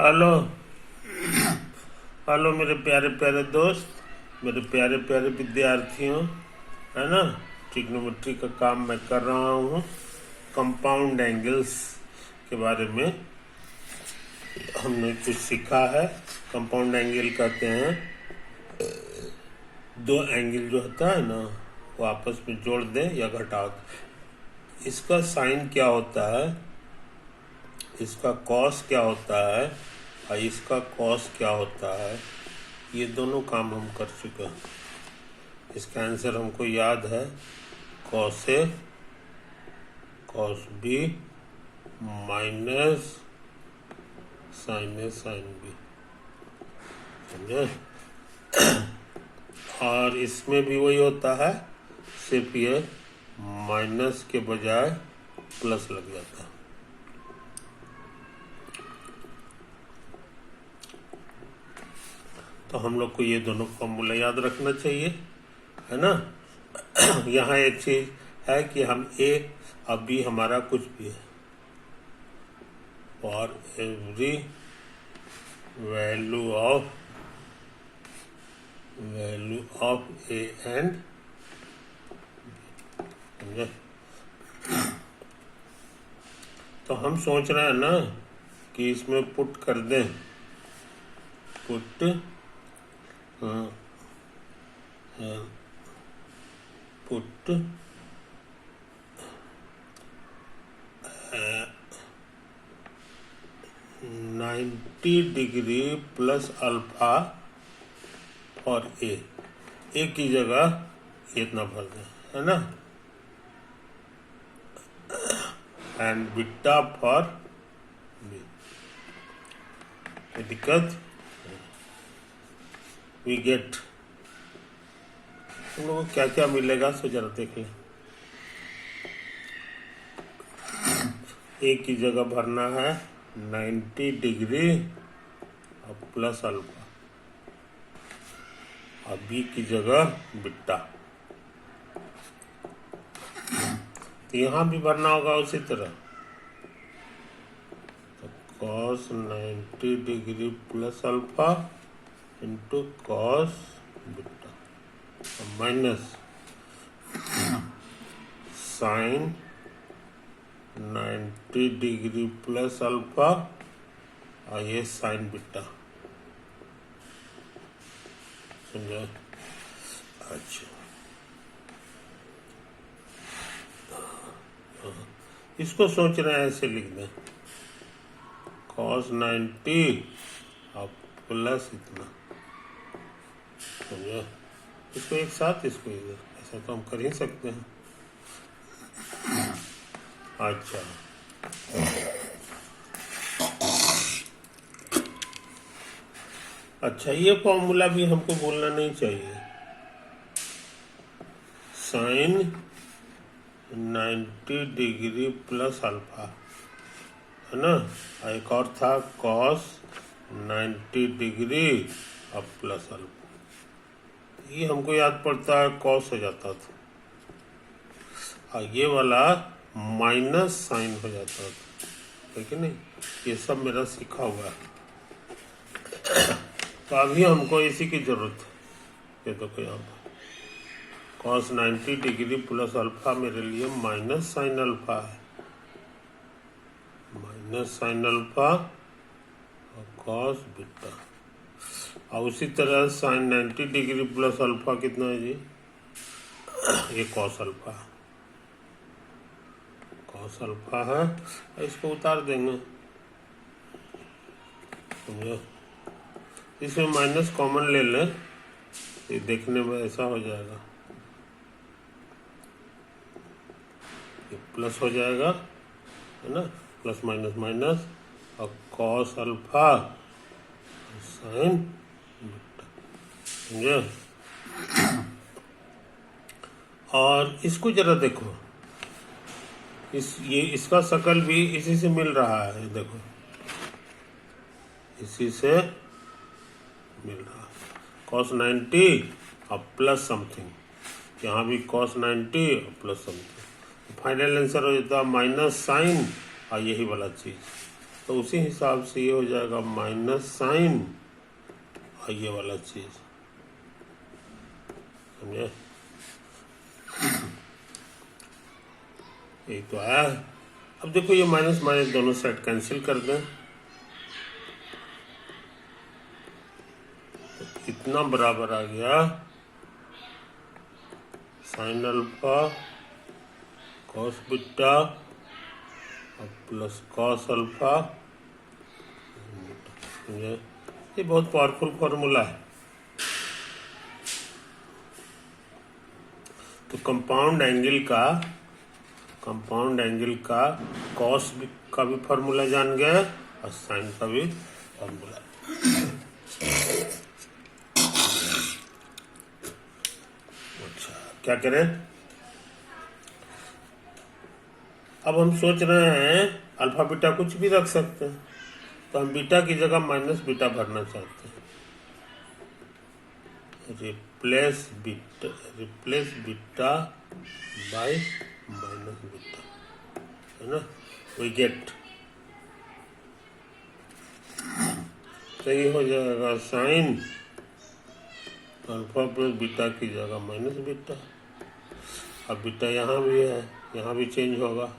Hello. Hello मेरे प्यारे प्यारे दोस्त, मेरे प्यारे प्यारे विद्यार्थियों, है ना। ट्रिग्नोमेट्री का काम मैं कर रहा हूँ। कंपाउंड एंगल्स के बारे में हमने कुछ सीखा है। कंपाउंड एंगल कहते हैं दो एंगल जो होता है ना, वो आपस में जोड़ दें या घटा दें। इसका साइन क्या होता है, इसका कॉस क्या होता है और इसका कॉस क्या होता है, ये दोनों काम हम कर चुके हैं। इसका आंसर हमको याद है, cos A cos B minus sign A sine B, समझे। और इसमें भी वही होता है, सिर्फ ये माइनस के बजाय प्लस लग जाता है। तो हम लोग को ये दोनों फॉर्मूला याद रखना चाहिए, है ना। यहाँ एक चीज है कि हम ए और बी हमारा कुछ भी है, for every value of A and, समझे। तो हम सोच रहे हैं ना कि इसमें पुट कर दें, put put 90 degree plus alpha और ए की जगह इतना भर दें, है ना, एंड बीटा फॉर बी। दिक्कत वी गेट, तुम लोगों को क्या क्या मिलेगा सो जरा देख लें। ए की जगह भरना है 90 डिग्री और प्लस अल्फा, और बी की जगह बीटा। तो यहां भी भरना होगा उसी तरह, तो cos 90 degree plus alpha into cos beta minus sine 90 degree plus alpha और ये साइन बीटा, समझे। अच्छा, इसको सोच रहे हैं ऐसे लिख दें, कॉस 90 और प्लस इतना, समझे। इसको एक साथ, इसको इधर, ऐसा तो हम कर ही सकते हैं। अच्छा, अच्छा, ये फॉर्मूला भी हमको बोलना नहीं चाहिए। साइन 90 डिग्री प्लस अल्फा, है ना, एक और था कॉस 90 डिग्री और प्लस अल्फा। ये हमको याद पड़ता है, कॉस हो जाता था और ये वाला माइनस साइन हो जाता था, है कि नहीं। ये सब मेरा सीखा हुआ है। तो अभी हमको इसी की जरूरत है। ये देखो यहाँ पर कॉस 90 डिग्री प्लस अल्फा मेरे लिए माइनस साइन अल्फा है, माइनस साइन अल्फा और कॉस बीटा। और उसी तरह साइन 90 डिग्री प्लस अल्फा कितना है जी, ये कॉस अल्फा, कॉस अल्फा है, इसको उतार देंगे, समझो। इसमें माइनस कॉमन ले लें, ये देखने में ऐसा हो जाएगा, ये प्लस हो जाएगा, है ना, प्लस माइनस माइनस, और कॉस अल्फा साइन बीटा, समझे। और इसको जरा देखो, ये इसका शकल भी इसी से मिल रहा है, देखो इसी से मिल रहा है, cos 90 और प्लस समथिंग, यहाँ भी cos 90 और प्लस समथिंग। फाइनल आंसर हो जाता है माइनस साइन और यही वाला चीज, तो उसी हिसाब से ये हो जाएगा माइनस साइन और ये वाला चीज, समझे? यही तो आया। अब देखो ये माइनस माइनस दोनों साइड कैंसिल कर दें, तो कितना बराबर आ गया, साइन अल्फा कॉस बीटा और प्लस कॉस अल्फा। ये बहुत पावरफुल फॉर्मूला है। तो कंपाउंड एंगल का कॉस का भी फॉर्मूला जान गए और साइन का भी फॉर्मूला। अच्छा, क्या करें? अब हम सोच रहे हैं अल्फा बीटा कुछ भी रख सकते हैं, तो हम बीटा की जगह माइनस बीटा भरना चाहते हैं। Replace beta by minus beta, है ना? वी गेट, तो ये हो जाएगा साइन अल्फा प्लस बीटा की जगह माइनस बीटा। अब बीटा यहाँ भी है, यहाँ भी चेंज होगा,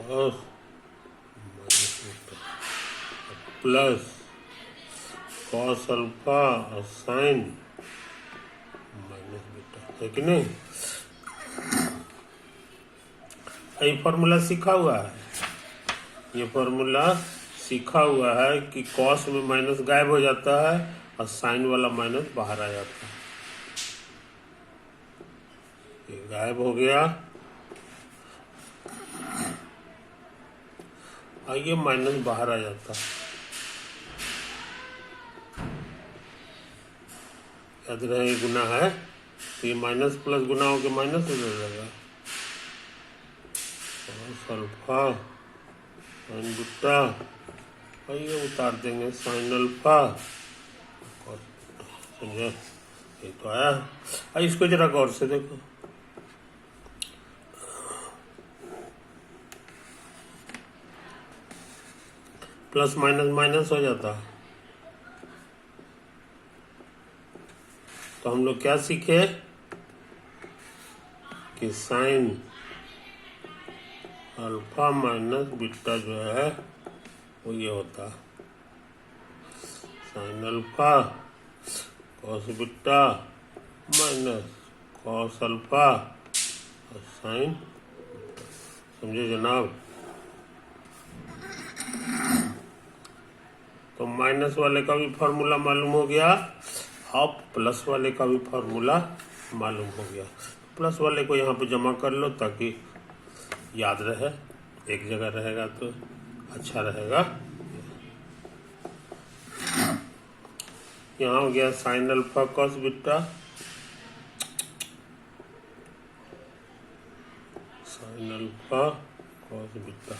और minus beta plus cos alpha और साइन माइनस बीटा, है कि नहीं? ये फॉर्मूला सीखा हुआ है, ये फॉर्मूला सीखा हुआ है कि कॉस में माइनस गायब हो जाता है और साइन वाला माइनस बाहर आ जाता है। ये गायब हो गया और ये माइनस बाहर आ जाता है। याद रहे गुना है, तो ये माइनस प्लस गुना होकर माइनस हो जाएगा। अल्फा साइन बीटा, और ये उतार देंगे साइन अल्फा, समझे? ये तो आया। अब इसको जरा गौर से देखो, प्लस माइनस माइनस हो जाता है। तो हम लोग क्या सीखे कि साइन अल्फा माइनस बीटा जो है वो ये होता है, sine alpha cos beta minus cos alpha और साइन, समझे जनाब? तो माइनस वाले का भी फॉर्मूला मालूम हो गया, अब प्लस वाले का भी फॉर्मूला मालूम हो गया। प्लस वाले को यहाँ पे जमा कर लो ताकि याद रहे, एक जगह रहेगा तो अच्छा रहेगा। यहाँ हो गया sine alpha cos beta, sine alpha cos beta,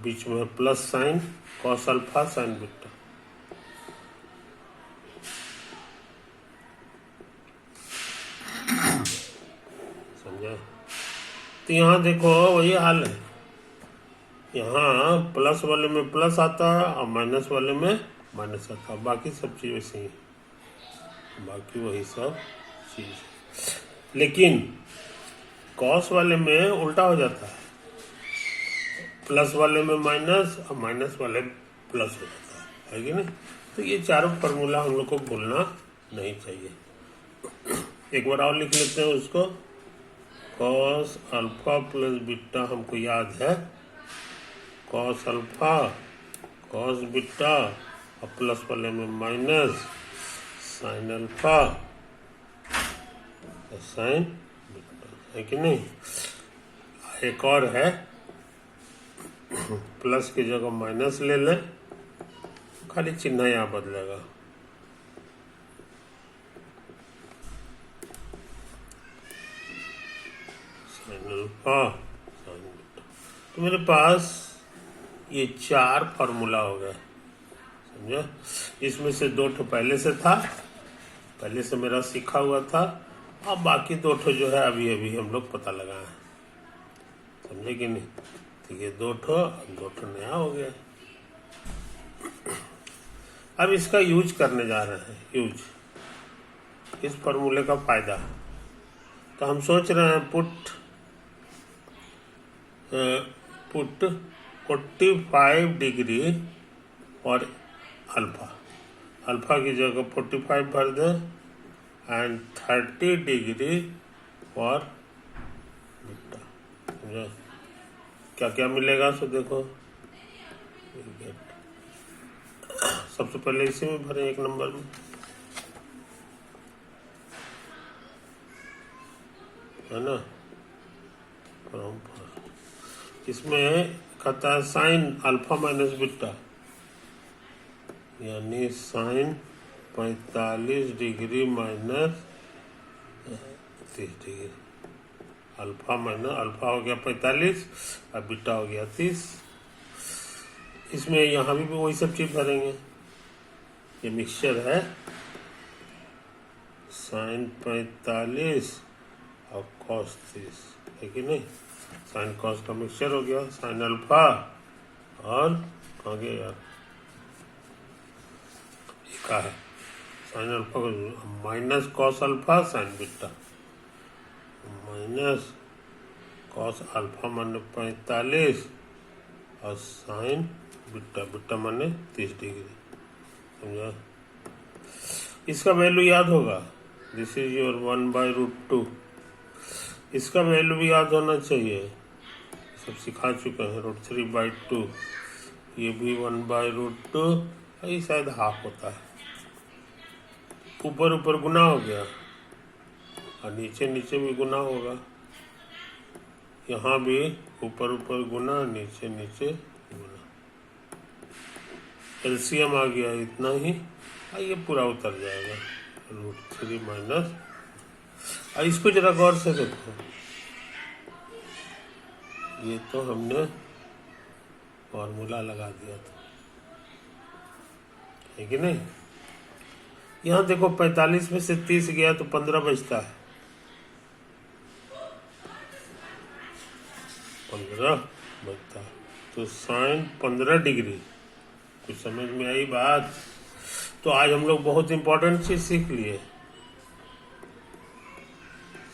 बीच में plus sine cos alpha sine beta. समझा? तो यहाँ देखो वही हाल है, यहाँ प्लस वाले में प्लस आता है और माइनस वाले में माइनस आता है, बाकी सब चीज वैसे ही, बाकी वही सब चीज। लेकिन कॉस वाले में उल्टा हो जाता है, प्लस वाले में माइनस और माइनस वाले प्लस हो जाता है कि नहीं? तो ये चारों फार्मूला हम लोग को भूलना नहीं चाहिए। एक बार और लिख लेते हैं उसको, कॉस अल्फा प्लस बीटा हमको याद है, कॉस अल्फा कॉस बीटा और प्लस वाले में minus sine alpha sine beta, है कि नहीं? एक और है, प्लस की जगह माइनस ले लें, खाली चिन्ह यहाँ बदलेगा, साइन अल्फा साइन बीटा। तो मेरे पास ये चार फार्मूला हो गए, समझे? इसमें से दो ठो पहले से था, पहले से मेरा सीखा हुआ था, अब बाकी दो ठो जो है अभी अभी हम लोग पता लगाए हैं। समझे कि नहीं? तो ये दो ठो नया हो गया। अब इसका यूज करने जा रहे हैं, यूज इस फॉर्मूले का फायदा। तो हम सोच रहे हैं पुट 45 डिग्री और अल्फा की जगह 45 भर दें एंड 30 डिग्री फॉर बीटा। क्या क्या मिलेगा सो देखो। सबसे पहले इसी में भरे, एक नंबर में, है ना। इसमें कहता है साइन अल्फा माइनस बीटा, यानी sine 45 degree minus 30 degree. Alpha minus alpha हो गया 45 और बीटा हो गया 30। इसमें यहाँ भी वही सब चीज भरेंगे। ये मिक्सचर है, साइन 45 और कॉस 30 है कि नहीं। साइन कॉस का मिक्सचर हो गया, साइन अल्फा और आगे यार का है साइन अल्फा को minus cos alpha sine beta, minus cos alpha माने 45 और साइन बीटा, बीटा माने 30 डिग्री। समझा? इसका वैल्यू याद होगा, दिस इज योर 1/√2। इसका वैल्यू भी याद होना चाहिए, सब सिखा चुके हैं। √3/2, ये भी 1/√2, ये शायद हाफ होता है। ऊपर ऊपर गुना हो गया और नीचे नीचे भी गुना होगा। यहाँ भी ऊपर ऊपर गुना, नीचे नीचे गुना। एलसीएम आ गया इतना ही, ये पूरा उतर जाएगा √3 माइनस। इसको जरा गौर से देखो, ये तो हमने फॉर्मूला लगा दिया था, है कि नहीं। यहाँ देखो 45 में से 30 गया तो 15 बचता है, 15 बचता है। तो साइन 15 डिग्री, कुछ समझ में आई बात? तो आज हम लोग बहुत इंपॉर्टेंट चीज सीख लिए।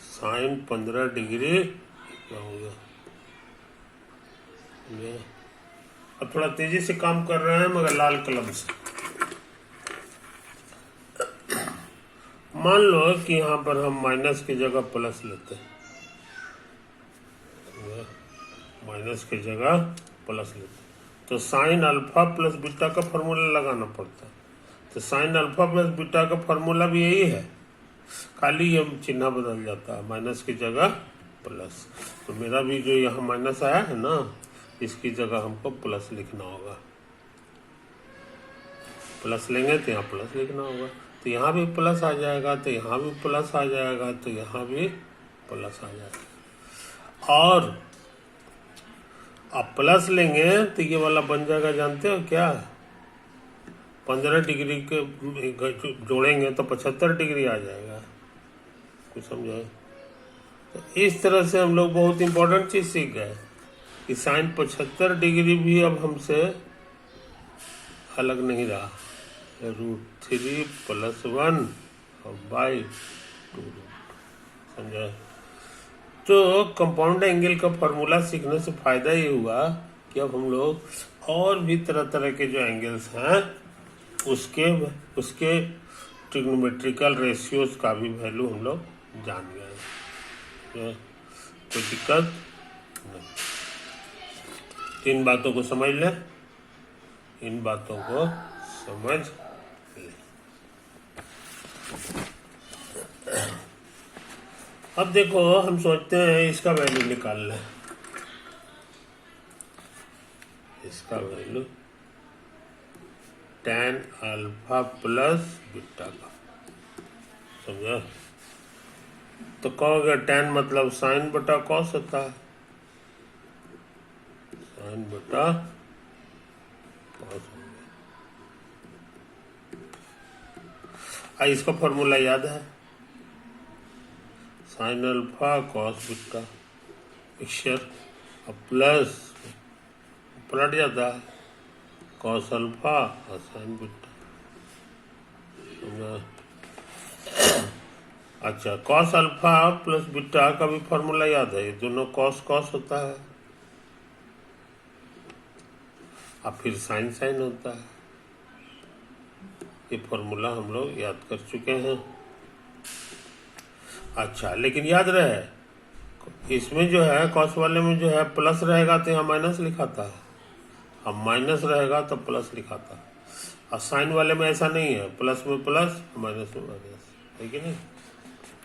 साइन 15 डिग्री क्या हो गया। अब थोड़ा तेजी से काम कर रहे हैं मगर लाल कलम से। मान लो कि यहाँ पर हम माइनस की जगह प्लस लेते हैं, माइनस की जगह प्लस लेते हैं, तो साइन अल्फा प्लस बीटा का फॉर्मूला लगाना पड़ता है। तो साइन अल्फा प्लस बीटा का फॉर्मूला भी यही है, खाली ये चिन्ह बदल जाता है, माइनस की जगह प्लस। तो मेरा भी जो यहाँ माइनस आया है ना, इसकी जगह हमको प्लस लिखना होगा। प्लस लेंगे तो यहाँ प्लस लिखना होगा, तो यहाँ भी प्लस आ जाएगा, तो यहाँ भी प्लस आ जाएगा, तो यहाँ भी प्लस आ जाएगा। और अब प्लस लेंगे तो ये वाला बन जाएगा, जानते हो क्या, 15 डिग्री के जोड़ेंगे तो 75 डिग्री आ जाएगा। कुछ समझे? तो इस तरह से हम लोग बहुत इंपॉर्टेंट चीज सीख गए कि साइन 75 डिग्री भी अब हमसे अलग नहीं रहा, √3 + 1/2। समझे? तो कंपाउंड एंगल का फॉर्मूला सीखने से फायदा ये हुआ कि अब हम लोग और भी तरह तरह के जो एंगल्स हैं उसके ट्रिग्नोमेट्रिकल रेशियोज का भी वैल्यू हम लोग जान गए। कोई दिक्कत नहीं। इन बातों को समझ ले, इन बातों को समझ ले। अब देखो हम सोचते हैं इसका वैल्यू निकाल लें, इसका value tan alpha plus beta का। समझा? तो कहोगे tan मतलब साइन बटा कॉस होता है, साइन बटा कॉस। इसका फॉर्मूला याद है, sine alpha cos beta mixture अब प्लस पलट जाता है कॉस अल्फा और साइन बीटा। अच्छा, कॉस अल्फा प्लस बीटा का भी फॉर्मूला याद है, ये दोनों कॉस कॉस होता है और फिर साइन साइन होता है। ये फॉर्मूला हम लोग याद कर चुके हैं। अच्छा, लेकिन याद रहे इसमें जो है कॉस वाले में जो है प्लस रहेगा तो यहाँ माइनस लिखाता है, अब माइनस रहेगा तो प्लस लिखाता है, और साइन वाले में ऐसा नहीं है, प्लस में प्लस माइनस में माइनस, है कि नहीं।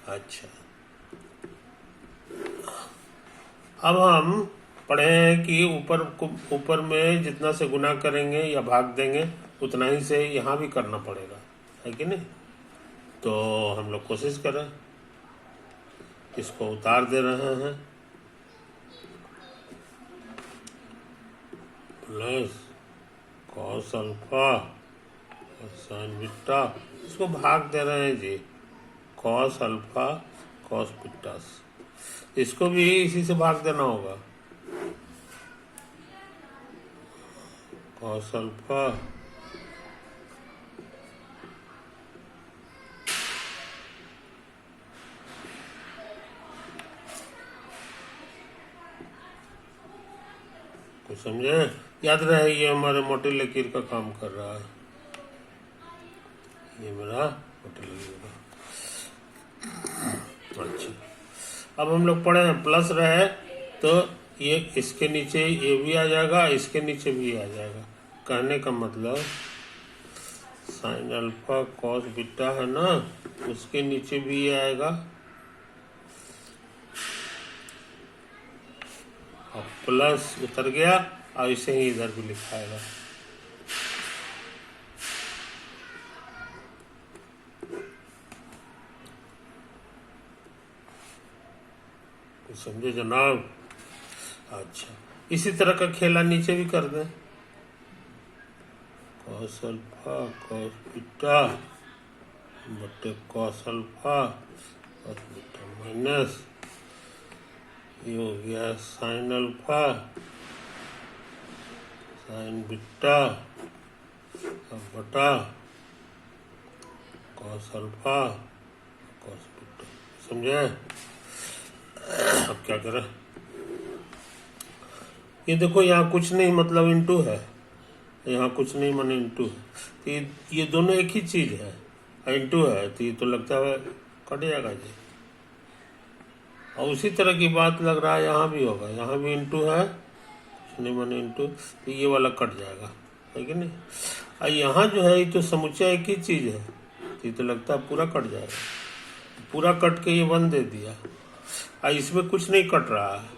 अच्छा, अब हम पढ़े हैं कि ऊपर में जितना से गुना करेंगे या भाग देंगे उतना ही से यहाँ भी करना पड़ेगा, है कि नहीं। तो हम लोग कोशिश करें, इसको उतार दे रहे हैं, प्लस कॉस अल्फा और साइन बीटा, इसको भाग दे रहे हैं जी, कॉस अल्फा कॉस बीटा, इसको भी इसी से भाग देना होगा, कॉस अल्फा कुछ समझे। याद रहे ये हमारे मोटे लकीर का काम कर रहा है, ये मेरा मोटे लकीर का। अच्छा, अब हम लोग पढ़े हैं प्लस रहे तो ये इसके नीचे ये भी आ जाएगा, इसके नीचे भी आ जाएगा। कहने का मतलब साइन अल्फा कॉस बीटा है ना, उसके नीचे भी आएगा और प्लस उतर गया और इसे ही इधर भी लिखाएगा। समझे जनाब। अच्छा, इसी तरह का खेला नीचे भी कर दें, कॉस अल्फा कॉस बीटा बटे cos alpha cos beta minus ये हो गया साइन अल्फा साइन बीटा बटा कॉस अल्फा कॉस बीटा। समझे। अब क्या करें, ये देखो यहाँ कुछ नहीं मतलब इनटू है, यहाँ कुछ नहीं माने इनटू है, तो ये दोनों एक ही चीज है, इनटू है तो ये तो लगता है कट जाएगा जी। और उसी तरह की बात लग रहा है यहाँ भी होगा, यहाँ भी इनटू है, कुछ नहीं माने इनटू, तो ये वाला कट जाएगा, है कि नहीं। और यहाँ जो है ये तो समुच्चय एक ही चीज है, तो ये तो लगता है पूरा कट जाएगा, पूरा कट के ये वन दे दिया, और इसमें कुछ नहीं कट रहा है,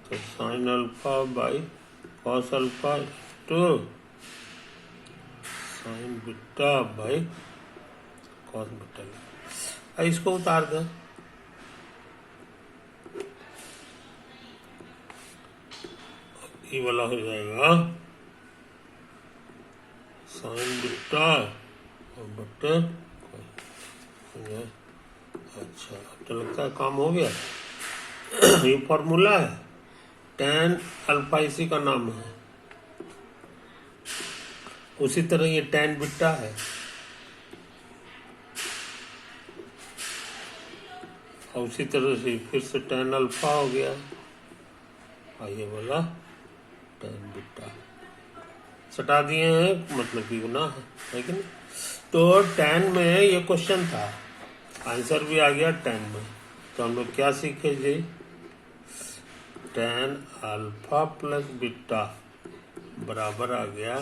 तो sine alpha by cos alpha two sign beta by cos beta. इसको उतार दें, ये वाला हो जाएगा साइन बीटा और बटे। अच्छा, अब तो लगता है काम हो गया। ये फॉर्मूला है, tan अल्फा इसी का नाम है, उसी तरह ये tan बीटा है, और उसी तरह से फिर से tan अल्फा हो गया, और ये वाला tan बीटा सटा दिए हैं, मतलब कि गुना है कि नहीं। तो tan में ये क्वेश्चन था, आंसर भी आ गया tan में, तो हम लोग क्या सीखे जी, tan अल्फा प्लस बीटा बराबर आ गया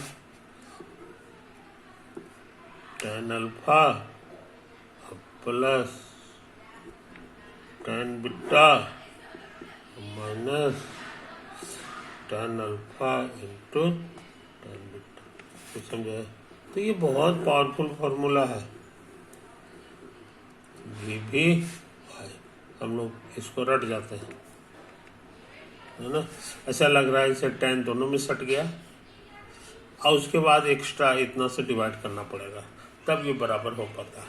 tan alpha plus tan beta minus tan alpha into tan beta. तो समझे। तो ये बहुत पावरफुल फॉर्मूला है, ये भी हम लोग इसको रट जाते हैं, है ना। ऐसा लग रहा है इसे tan दोनों में सट गया, और उसके बाद एक्स्ट्रा इतना से डिवाइड करना पड़ेगा, तब ये बराबर हो पाता है।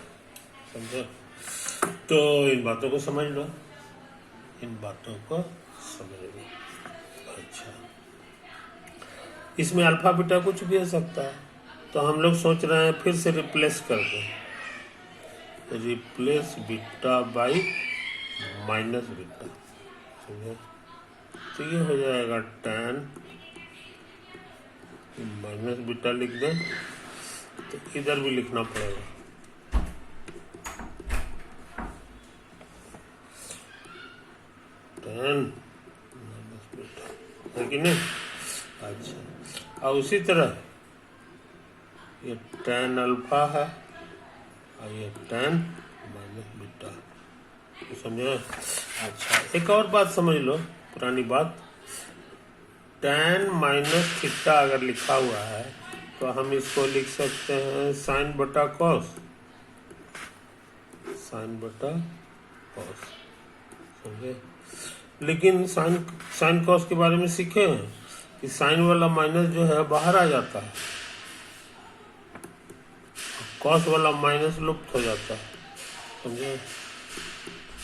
समझे। तो इन बातों को समझ लो, इन बातों को समझेंगे। अच्छा, इसमें अल्फा बीटा कुछ भी हो सकता है, तो हम लोग सोच रहे हैं फिर से रिप्लेस कर दें, replace beta by minus beta, समझे? तो ये हो जाएगा tan माइनस बीटा लिख दें, तो इधर भी लिखना पड़ेगा tan माइनस बीटा, है कि नहीं? अच्छा, और उसी तरह ये tan अल्फा है और ये tan माइनस बीटा, समझे? अच्छा, एक और बात समझ लो, पुरानी बात, tan माइनस थीटा अगर लिखा हुआ है तो हम इसको लिख सकते हैं साइन बटा कॉस, साइन बटा कॉस, समझे? लेकिन साइन कॉस के बारे में सीखे हैं कि साइन वाला माइनस जो है बाहर आ जाता है, कॉस वाला माइनस लुप्त हो जाता है, समझे?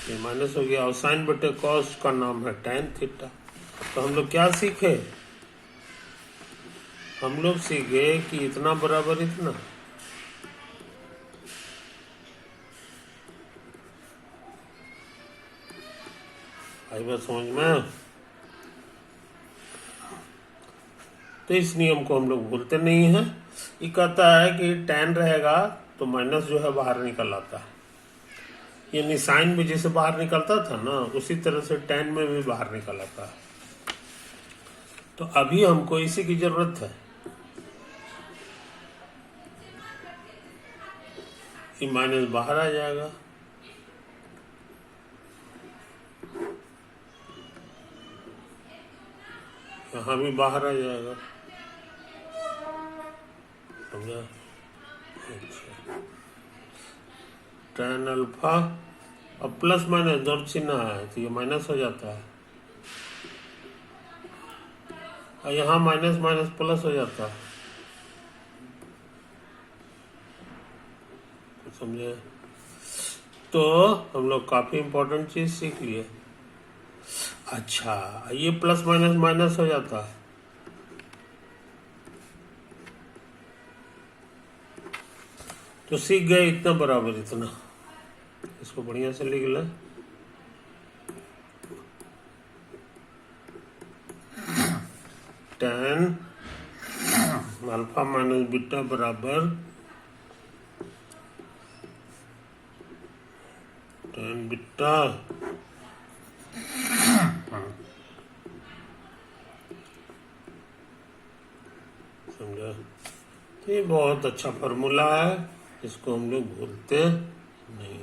ये माइनस हो गया, और साइन बटे कॉस का नाम है tan थीटा। तो हम लोग क्या सीखे? हम लोग सीखे कि इतना बराबर इतना, आई बात समझ में? तो इस नियम को हम लोग भूलते नहीं हैं। ये कहता है कि tan रहेगा तो माइनस जो है बाहर निकल आता है, यानी साइन में जैसे बाहर निकलता था ना, उसी तरह से tan में भी बाहर निकल आता है। तो अभी हमको इसी की जरूरत है, ये माइनस बाहर आ जाएगा, यहाँ भी बाहर आ जाएगा, समझा? अच्छा, tan अल्फा, अब प्लस माइनस दोनों चिन्ह है तो ये माइनस हो जाता है, और यहाँ माइनस माइनस प्लस हो जाता है, समझे? तो हम लोग काफी इंपॉर्टेंट चीज सीख लिए। अच्छा, ये प्लस माइनस माइनस हो जाता है, तो सीख गए इतना बराबर इतना, इसको बढ़िया से लिख ले, tan अल्फा माइनस बीटा बराबर tan बीटा समझा? ये बहुत अच्छा फॉर्मूला है, इसको हम लोग भूलते नहीं।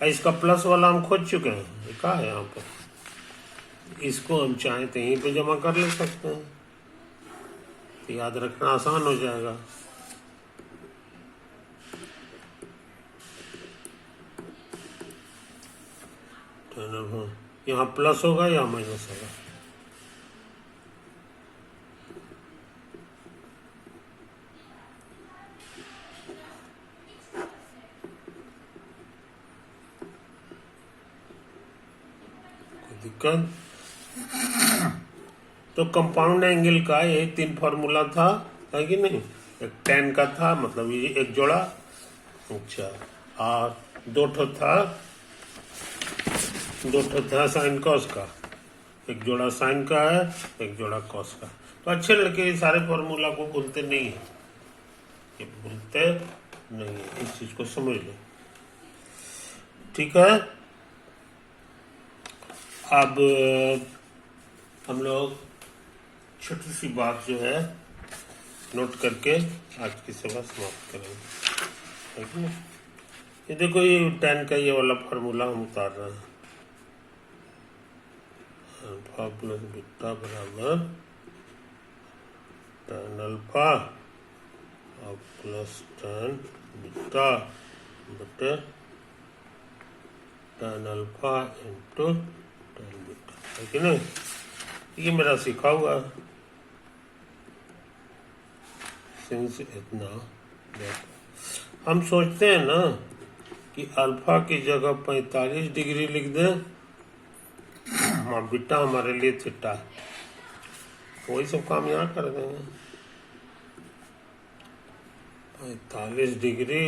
इसका प्लस वाला हम खोज चुके हैं, ये कहा है यहाँ पर, इसको हम चाहें तो यहीं पे जमा कर ले सकते हैं, तो याद रखना आसान हो जाएगा। यहाँ प्लस होगा या माइनस होगा, कोई दिक्कत? तो कंपाउंड एंगल का ये 3 फॉर्मूला था, है कि नहीं? एक tan का था, मतलब ये एक जोड़ा, अच्छा, और दो ठो था साइन कॉस का, एक जोड़ा साइन का है, एक जोड़ा कॉस का। तो अच्छे लड़के ये सारे फॉर्मूला को भूलते नहीं है, ये भूलते नहीं है, इस चीज को समझ लो, ठीक है? अब हम लोग छोटी सी बात जो है नोट करके आज की सभा समाप्त करेंगे, ठीक है? ये देखो, ये tan का ये वाला फार्मूला हम उतार रहे हैं, अल्फा प्लस बीटा बराबर tan अल्फा और प्लस tan बीटा बटे tan alpha into tan beta, है कि नहीं? ये मेरा सीखा हुआ है, सिंस इतना हम सोचते हैं ना कि अल्फा की जगह 45 डिग्री लिख दें, हाँ बीटा हमारे लिए थीटा है, वही सब काम यहाँ कर देंगे। 45 डिग्री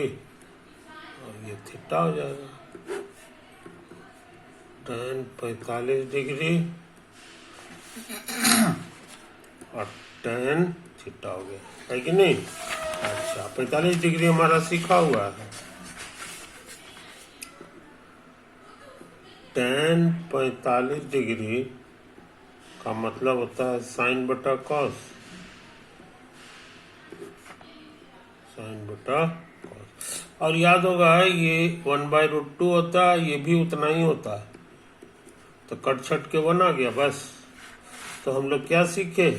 और ये थीटा हो जाएगा, tan 45 डिग्री और tan थीटा हो गया, है कि नहीं। अच्छा 45 डिग्री हमारा सीखा हुआ है, tan 45 डिग्री का मतलब होता है साइन बटा कॉस, साइन बटा कॉस। और याद होगा ये 1/√2 होता है, ये भी उतना ही होता है, तो कट छट के 1 आ गया बस। तो हम लोग क्या सीखे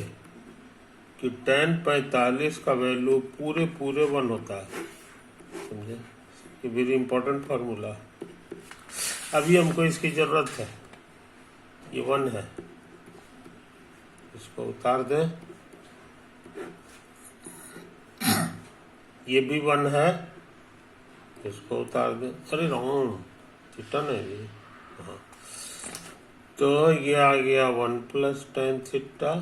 कि tan 45 का वैल्यू पूरे 1 होता है, समझे। ये वेरी इंपॉर्टेंट फार्मूला। अभी हमको इसकी जरूरत है, ये 1 है, इसको उतार दें, ये भी 1 है, इसको उतार दें। अरे राम थीटा नहीं, हाँ तो ये आ गया 1 + tan थीटा,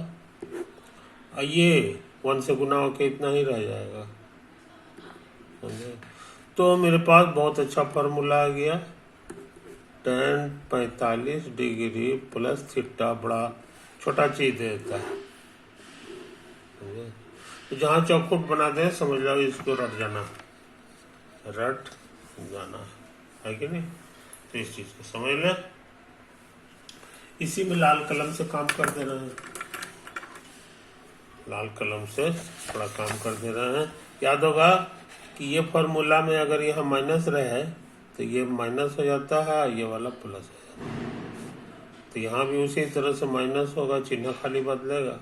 ये 1 से गुना होके इतना ही रह जाएगा, समझे। तो मेरे पास बहुत अच्छा फार्मूला आ गया, tan 45 डिग्री प्लस थीटा बड़ा छोटा चीज देता है, समझे। तो जहाँ चौखुट बना दे समझ लो इसको रट जाना है कि नहीं। तो इस चीज को समझ लें, इसी में लाल कलम से काम कर दे रहे हैं, लाल कलम से थोड़ा काम कर दे रहे हैं। याद होगा कि ये फॉर्मूला में अगर यहाँ माइनस रहे तो ये माइनस हो जाता है, ये वाला प्लस हो जाता है, तो यहाँ भी उसी तरह से माइनस होगा, चिन्ह खाली बदलेगा,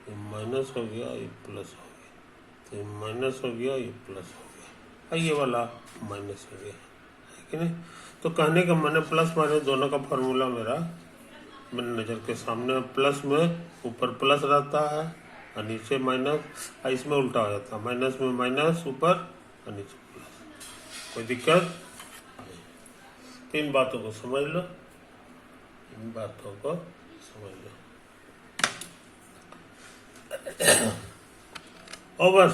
ये माइनस हो गया ये प्लस हो गया, तो ये माइनस हो गया ये प्लस हो गया, और ये वाला माइनस हो गया, है कि नहीं। तो कहने का मैंने प्लस माइनस दोनों का फॉर्मूला मेरा मेरे नज़र के सामने, प्लस में ऊपर प्लस रहता है और नीचे माइनस, इसमें उल्टा हो जाता है, माइनस में माइनस ऊपर और नीचे प्लस, कोई दिक्कत नहीं। तीन बातों को समझ लो, इन बातों को समझ लो। ओवर।